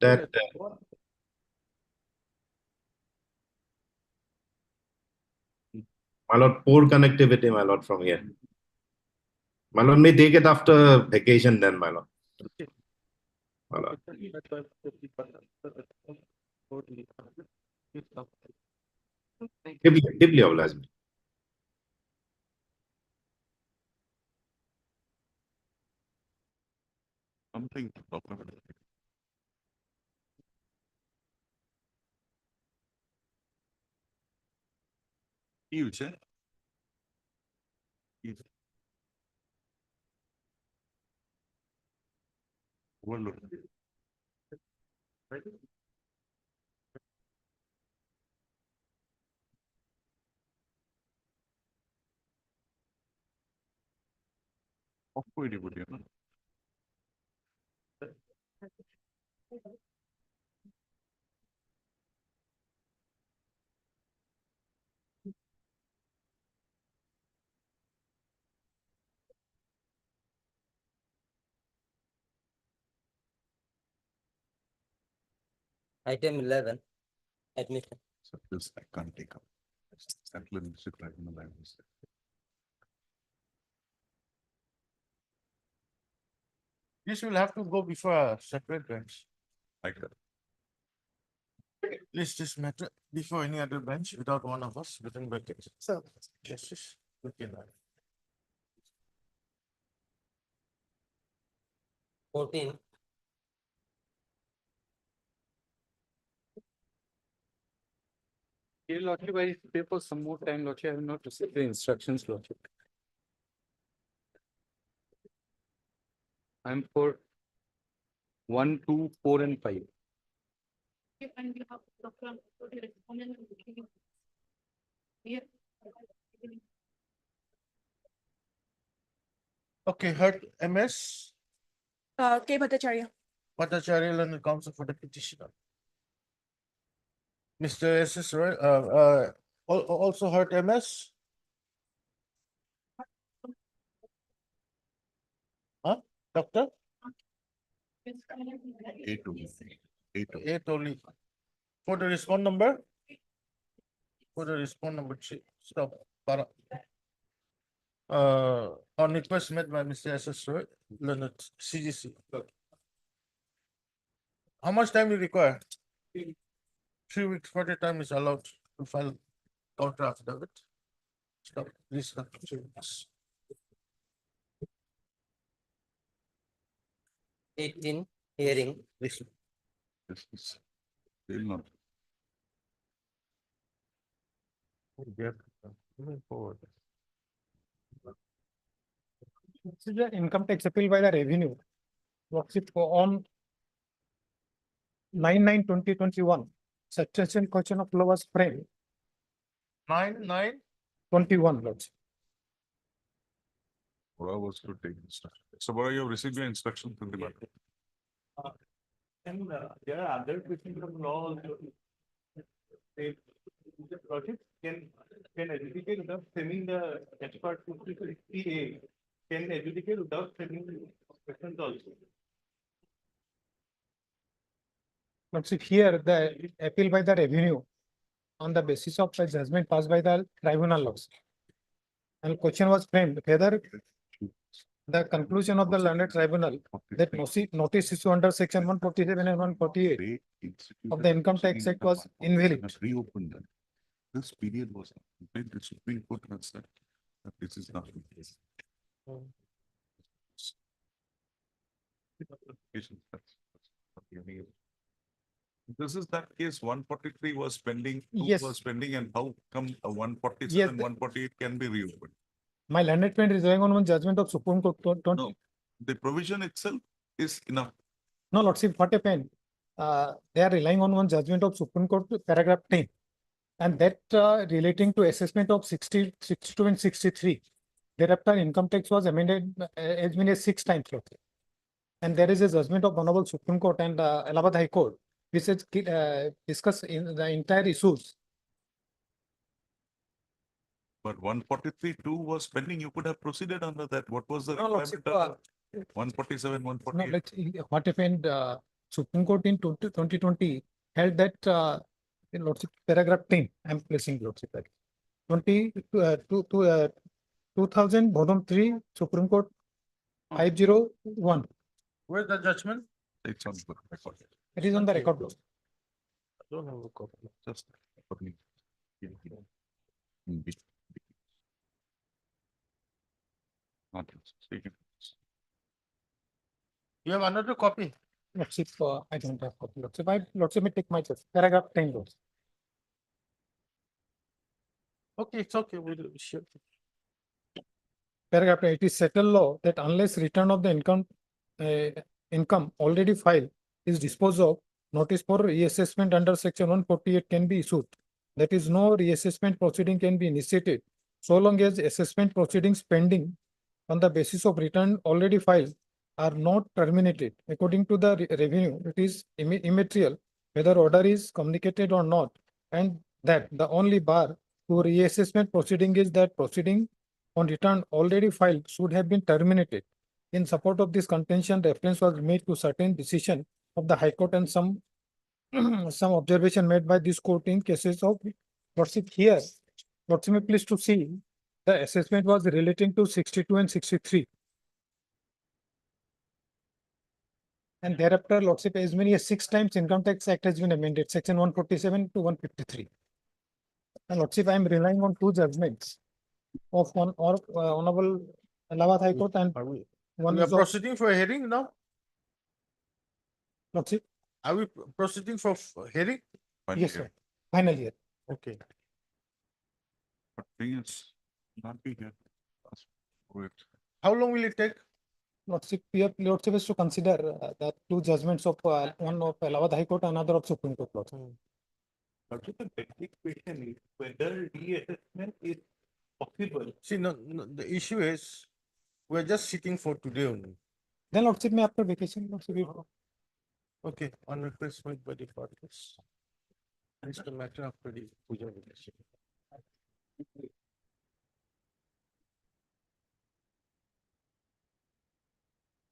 that my lord, poor connectivity, my lord, from here. My lord, may take it after vacation then, my lord. My lord. Deeply obliged. Something documented. Huge, eh? Huge. Overload. Off anybody, no? Item 11, admission. So this I can't take up. Central Administrative Tribunal, I was. This will have to go before a separate bench. Like that. List this matter before any other bench without one of us within brackets. So, Justice. Okay, now. 14. Dear Lordship, I pray for some more time, Lordship. I have not received the instructions, Lordship. I'm for 1, 2, 4, and 5. Okay, heard MS. K. Bhattacharya. Bhattacharya Learned Counsel for the petitioner. Mr. S.S. Roy, also heard MS. Huh, doctor? Eight only. Eight only. 8 only. For the response number? For the response number 3, stop. Para. On request made by Mr. S.S. Roy, Learned CGC. How much time you require? 3 weeks, 40 time is allowed to file counter affidavit. Stop, please, stop. 3 weeks. 18. Hearing. Please. This is still not. Moving forward. this is the income tax appeal by the revenue. Lordship, on 9/9/2021, substantial question of law was framed. 9/9/21, Lordship. Bora was to take instruction. So Bora, you have received your instruction from the matter. And there are other questions of law also. The project can adjudicate without sending the expert to 360A, can adjudicate without sending the questions also. Lordship, here the appeal by the revenue on the basis of a judgment passed by the tribunal laws. And question was framed whether the conclusion of the learned tribunal that notice issue under section 147 and 148 of the Income Tax Act was invalid. Reopened that. This period was, the Supreme Court has said that this is not. This is that case 143 was pending, 2 Yes. was pending, and how come a 147, Yes. 148 can be reopened? My learned friend is relying on one judgment of Supreme Court. No, the provision itself is enough. No, Lordship, what happened? They are relying on one judgment of Supreme Court, paragraph 10. And that relating to assessment of 60, 62 and 63. Thereafter, income tax was amended as many as 6 times. Lordship. And there is a judgment of Honorable Supreme Court and Allahabad High Court, which has discussed in the entire issues. But 143.2 was pending, you could have proceeded under that. What was the No, Lordship, requirement? 147, No, 148? what happened, Supreme Court in 2020 held that in Lordship, paragraph 10, I'm placing Lordship. 2000, volume 3, Supreme Court 501. Where's the judgment? It's on the record. It is on the record. Lordship. I don't have a copy. Just for me. Not speaking. You have another copy? Lordship, I don't have copy. Lordship, may take my choice. Paragraph 10. Lordship. Okay, it's okay. We'll share. Paragraph 8 is settled law that unless return of the income already filed is disposed of, notice for reassessment under section 148 can be issued. That is, no reassessment proceeding can be initiated so long as assessment proceedings pending on the basis of return already filed are not terminated. According to the revenue, it is immaterial whether order is communicated or not, and that the only bar to reassessment proceeding is that proceeding on return already filed should have been terminated. In support of this contention, reference was made to certain decision of the High Court and some some observation made by this court in cases of Lordship here. Lordship, may please to see the assessment was relating to 62 and 63. And thereafter, Lordship, as many as 6 times Income Tax Act has been amended, section 147 to 153. And Lordship, I am relying on 2 judgments of one or Honorable Allahabad High Court and one We are is of proceeding for a hearing now? Lordship. Are we proceeding for hearing? Yes, sir. Final year. Okay. But thing is, not be here. Wait. How long will it take? Lordship, Lordship is to consider the 2 judgments of one of Allahabad High Court, another of Supreme Court. Lordship. But the basic question is whether reassessment is possible. See, no, the issue is, we're just sitting for today only. Then Lordship, may after vacation, Lordship, Okay, on request made by the parties. It's the matter after the puja vacation.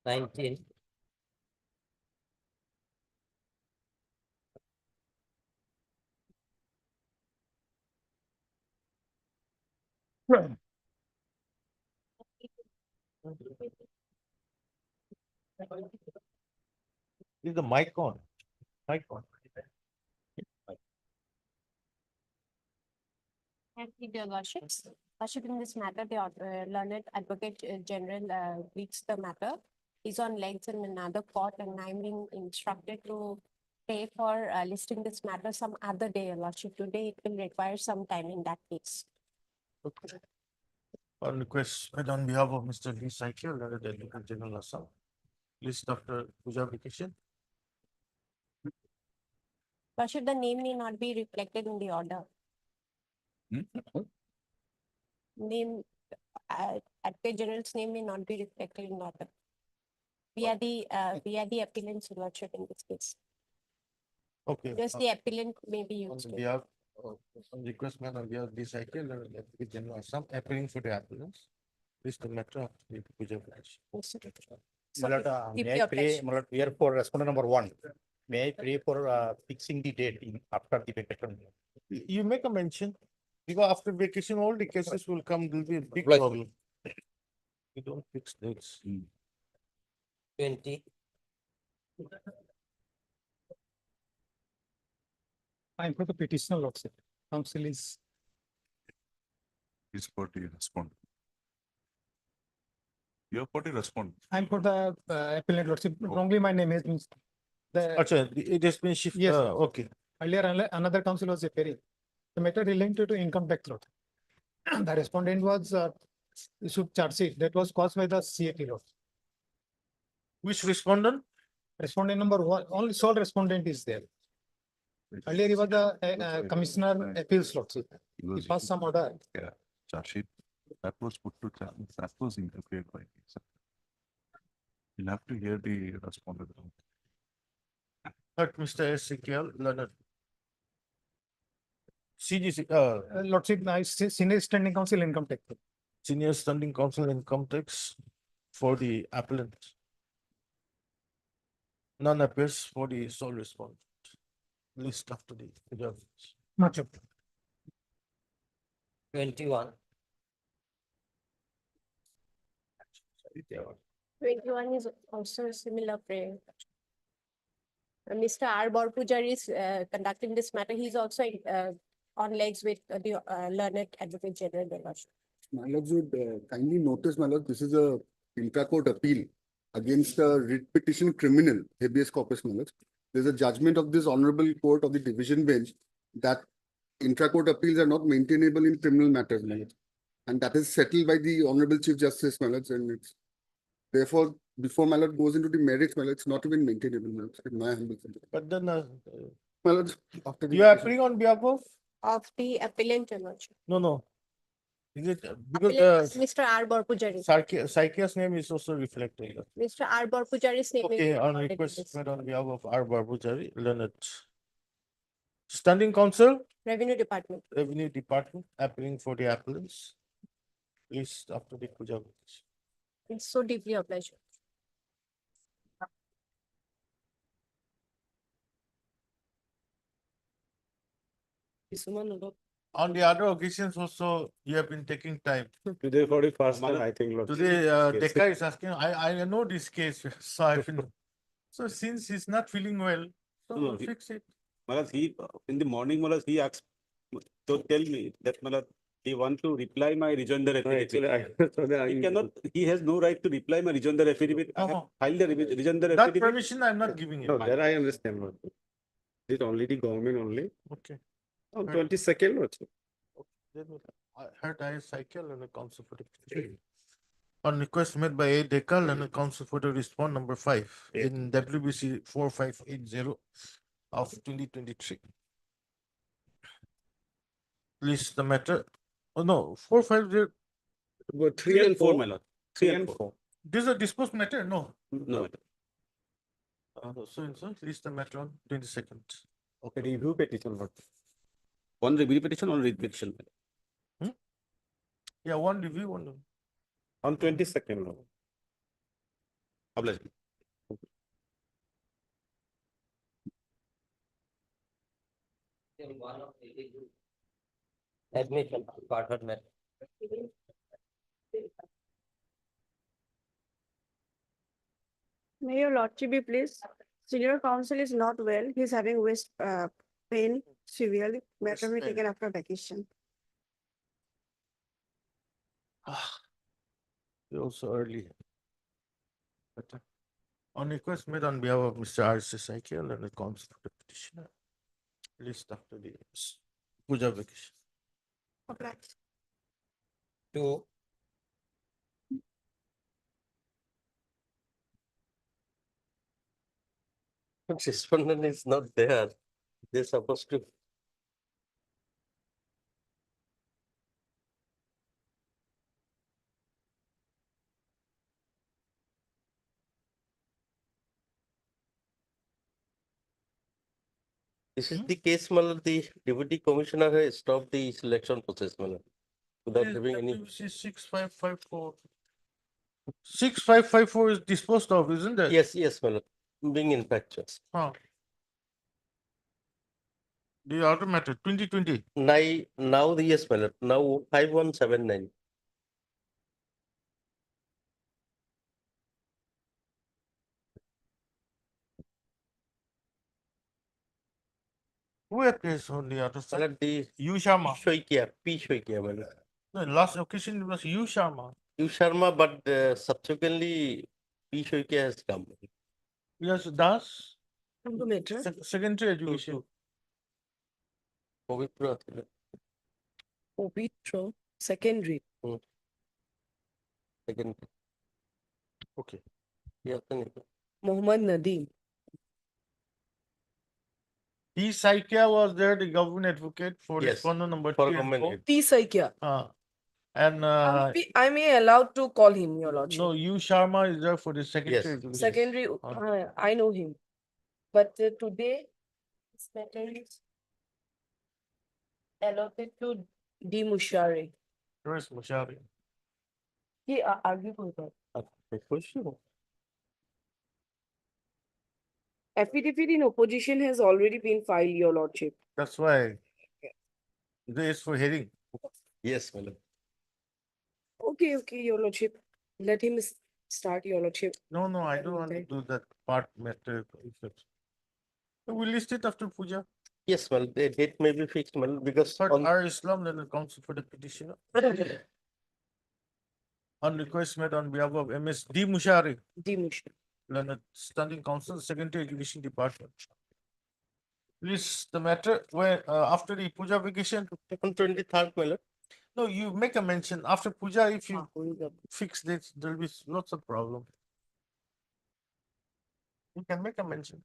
19. Is the mic on? Mic on. Thank you, dear Worships. Worship, in this matter, the learned Advocate General reads the matter. Is on legs in another court, and I'm being instructed to pay for listing this matter some other day, Your Lordship. Today, it will require some time in that case. Okay. On request made on behalf of Mr. Lee Saikia, learned Advocate General Assam. List after puja vacation. Worship, the name may not be reflected in the order. Name, Advocate General's name may not be reflected in the order. We are the appellants, Your Lordship, in this case. Okay. Just the appellant may be used. On behalf of, on request made on behalf of Lee Saikia, learned Advocate General Assam, appealing for the appellants. List the matter after the puja vacation. So, keep May your I pray, pleasure. my lord, we are for respondent number 1. May I pray for fixing the date in after the vacation? You make a mention, because after vacation, all the cases will come, there will be a big Right. problem. We don't fix dates. 20. I'm for the petitioner, Lordship. Council is His party respond. Your party respond. I'm for the appellant, Lordship. Wrongly, my name has been the Acha, it has been shifted. Yes. Okay. earlier another council was appearing. The matter related to income tax law. The respondent was issued charge sheet that was caused by the CAT law. Which respondent? Respondent number 1, only sole respondent is there. Earlier he was the commissioner appeals Lordship. He passed some order. Yeah, charge sheet. That was put to charge, that was interfered by. You'll have to hear the respondent. But Mr. Ezekiel, learned. CGC, Lordship, senior standing council income tax. Senior Standing Council Income Tax for the appellant. None appears for the sole respondent. List after the puja vacation. Much of 21. 21 is also a similar prayer. Mr. R. Borpujari is conducting this matter. He's also on legs with the learned Advocate General, Your Lordship. My lords would kindly notice, my lord, this is a intra-court appeal against a writ petition criminal, habeas corpus, my lords. There's a judgment of this honorable court of the division bench that intra-court appeals are not maintainable in criminal matters, my lords. And that is settled by the honorable Chief Justice, my lords, and it's therefore, before my lord goes into the merits, my lord, it's not even maintainable, my lords, in my humble opinion. But then, My lords, after the you are appealing on behalf of? Of the appellant, Your Lordship. No. Is it Appellant because is Mr. R. Borpujari. Saikia's name is also reflected? Mr. R. Borpujari's name is. Okay, on recorded in request this. made on behalf of R. Barbujari, learned. Standing Council, Revenue Department. Revenue Department, appealing for the appellants. List after the puja vacation. It's so deeply your pleasure. On the other occasions also, you have been taking time. Today for the first time, I think. Lord. Today, Decca is asking, I know this case, so I've been So since he's not feeling well, so No, we'll he- fix it. Malas, in the morning, Malas, he asked, to tell me that Malas, he want to reply my rejoinder affidavit. He cannot, he has no right to reply my rejoinder affidavit. I have filed the rejoinder That affidavit. permission I'm not giving No, him. that I understand. It only the government only. Okay. On Right. 22nd also. Then I heard I cycle and a council for the petition. On request made by A. Dekal and a council for the response number 5 in WBC 4580 of 2023. List the matter. Oh no, 450. But 3 and 4, my lord. 3 and 4. This is a disposed matter? No. No. So list the matter on 22nd. Okay, review petition. One review petition, one read petition. Yeah, one review, one. On 22nd. No. Oblige. Admission, part matter. May your lordship be please. Senior counsel is not well. He's having waist pain severely. Matter will be taken after vacation. You're also early. But, on request made on behalf of Mr. R.C. Cycle and the council for the petitioner. List after the puja vacation. Oblige. 2. Respondent is not there. They're supposed to. This is the case, Malad, the deputy commissioner has stopped the selection process, Malad, without having any. WBC 6554. 6554 is disposed of, isn't it? Yes, Malad, being infectious. Huh. The other matter, 2020. Now, yes, Malad, now 5179. Who appears on the other side? Malad, the U Sharma. P. Shoikia, Malad. No, last occasion it was U Sharma. U Sharma, but subsequently P. Shoikia has come. Yes, Das. Matter. Secondary education. Pavitra. Pavitra, secondary. Second. Okay. Yeah, Mohammad Nadeem. P. Saikia was there, the government advocate for Yes, respondent number for 3 and 4. government. P. Saikia. And I may allowed to call him, your lordship. no, U Sharma is there for the secondary Yes. education. Secondary, I know him. But today, this matter is allotted to D. Mushari. Where is Mushari? He argued with that. Affidavit in opposition has already been filed, your lordship. That's why. This is for hearing. Yes, Malad. Okay, your lordship. Let him start, your lordship. No, I don't want to do that part matter. We list it after puja. Yes, Malad, the date may be fixed, Malad, because Third, on our Islam, then the council for the petitioner. On request made on behalf of MS D. Mushari, D. Mushari. Learned Standing Council, Secondary Education Department. Please, the matter where after the puja vacation. on 23rd, Malad. No, you make a mention after puja. If you fix this, there will be lots of problem. You can make a mention.